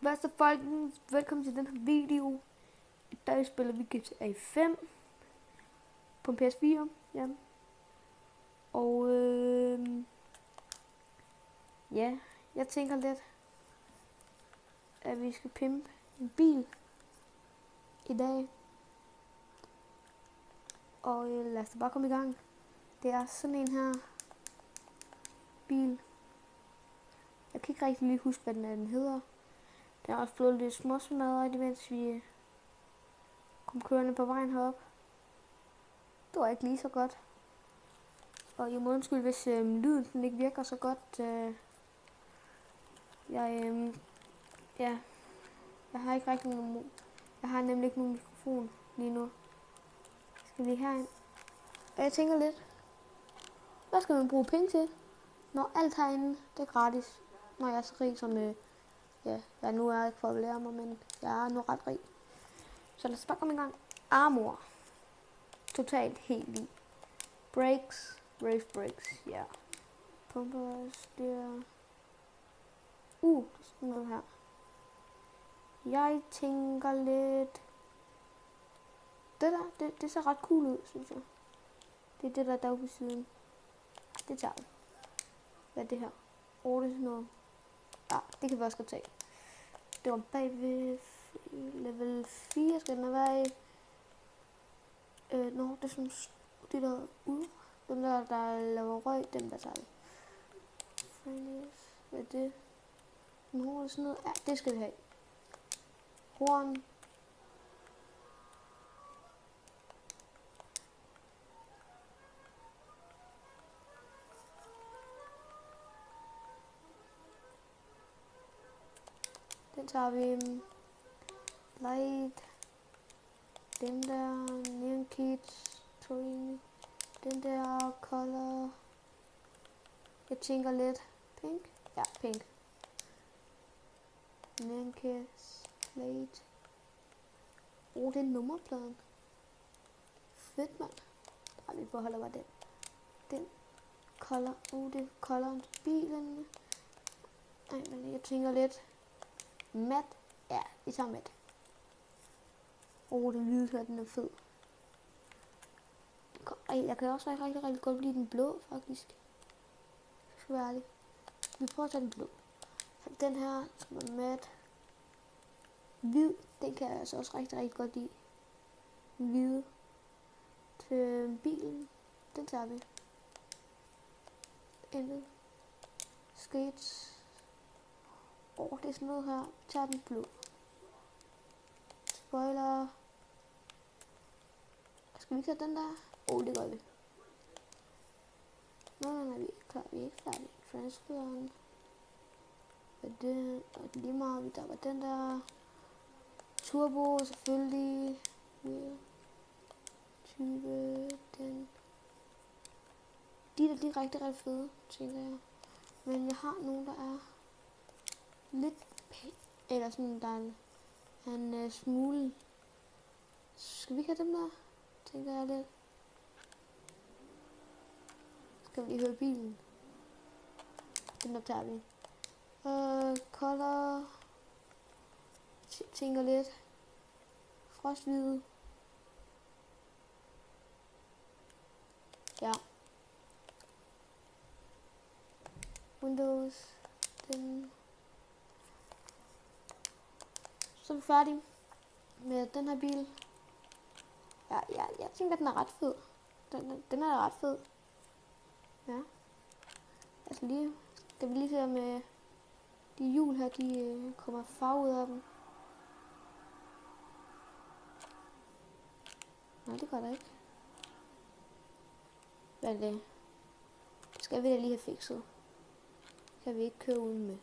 Hvad så folkens? Velkommen til den her video. I dag spiller vi GTA 5 på en PS4. Ja. Og ja, jeg tænker lidt, at vi skal pimpe en bil i dag. Og lad os da bare komme i gang. Det er sådan en her bil. Jeg kan ikke rigtig lige huske, hvad den hedder. Den har også fået lidt småsmadret, mens vi kom kørende på vejen herop. Det var ikke lige så godt. Og I må undskylde, hvis lyden den ikke virker så godt. Jeg har ikke rigtig nogen. Jeg har nemlig ikke nogen mikrofon lige nu. Jeg skal lige herind. Og jeg tænker lidt, hvad skal man bruge penge til, når alt herinde det er gratis? Når jeg er så rig som jeg nu er ikke for at lære mig, men jeg er nu ret rig. Så lad os bare komme i gang. Armor. Totalt helt lige. Brakes. Race brakes. Ja. Pumpers. Det er sådan noget her. Jeg tænker lidt. Det der, det ser ret cool ud, synes jeg. Det er det der er på siden. Det tager vi. Hvad er det her? Det er sådan noget. Ja, det kan vi også godt tage. Det var bagved level 4, skal den have været i. Det er sådan det der ude. Den der laver røg, den der tager vi. Hvad er det? Sådan noget. Ja, det skal vi have. Horn. Den tager vi. Light. Den der neon kit. Den der color. Jeg tænker lidt pink. Ja, pink. Neon kit. Plate. Det er nummerpladen. Fedt, mand. Vi beholder bare den. Den color. Det er coloren til bilen. Ej, men jeg tænker lidt mat. Ja, vi tager mat. Det lyder her, den er fed. Jeg kan også rigtig godt lide den blå, faktisk. Det skal være ærligt. Vi prøver at tage den blå. Så den her, som er mat. Hvid, den kan jeg altså også rigtig godt lide. Hvid. Til bilen, den tager vi. Endelig. Skates. Det er sådan noget her. Tager den blå. Spoiler. Skal vi tage den der? Det gør vi. Nej, vi er klar. Vi er ikke færdige. Transferen. Hvad er det? Og lige meget, vi tager den der. Turbo, selvfølgelig. Type, den. De er rigtig fede, tænker jeg. Men jeg har nogle, der er lidt eller sådan, der er en smule. Skal vi ikke have dem der? Tænker jeg lidt. Skal vi lige høre bilen? Den der tager vi. Color. Tænker lidt. Frosthvide. Ja. Windows. Den. Så er vi færdige med den her bil. Ja, jeg tænker, den er ret fed. Den er ret fed. Ja. Altså lige, skal vi lige se med de hjul her, de kommer farve ud af dem. Nej, det gør der ikke. Hvad er det? Det skal vi da lige have fikset. Kan vi ikke køre uden med.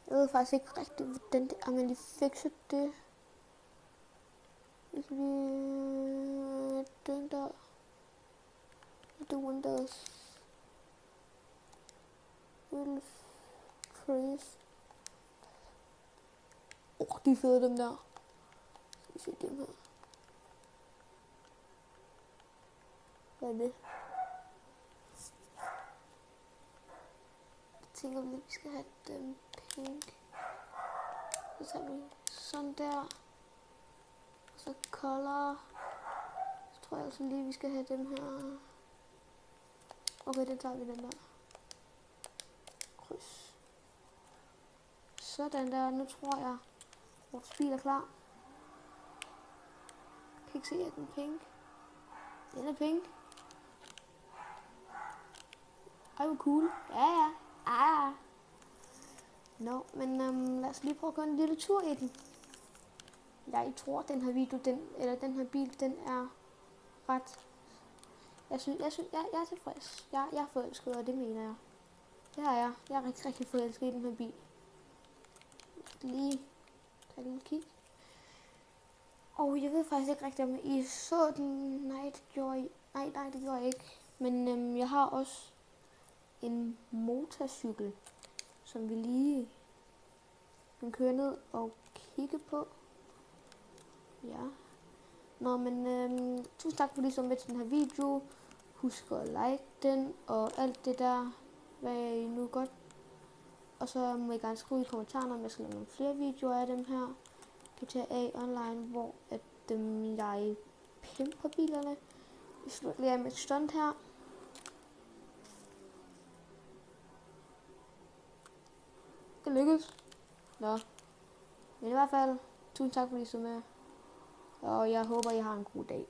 Jeg ved faktisk ikke rigtigt, hvordan det er, man lige fikser det. Hvis vi den der. Det Windows. Freeze. De er fede, dem der. Skal vi se dem her. Hvad er det? Jeg tænker, vi skal have dem pink. Så tager vi sådan der. Så color. Så tror jeg altså lige, vi skal have dem her. Okay, den tager vi den der. Kryds. Sådan der. Nu tror jeg, vores bil er klar. Jeg kan ikke se, at den er pink. Den er pink. Ej, hvor cool. Ja. Nå, men lad os lige prøve at gå en lille tur i den. Jeg tror, den her den her bil, den er ret. Jeg er tilfreds. Jeg er forelsket, og det mener jeg. Det er jeg. Jeg er rigtig, rigtig forelsket i den her bil. Jeg skal lige tage en kig. Og jeg ved faktisk ikke rigtig, om I så den. Nej, det gjorde I. Nej, det gjorde jeg ikke. Men jeg har også en motorcykel, som vi lige kan køre ned og kigge på. Ja. Nå, men tusind tak fordi I så med til den her video. Husk at like den og alt det der, hvad I nu godt. Og så må I gerne skrive i kommentarerne, om jeg skal lave nogle flere videoer af dem her. GTA Online, hvor at jeg pimper bilerne. Vi slutter lige af med et stunt her. Det lykkedes. Nå. Men i hvert fald, tusind tak fordi I så med. Og jeg håber, I har en god dag.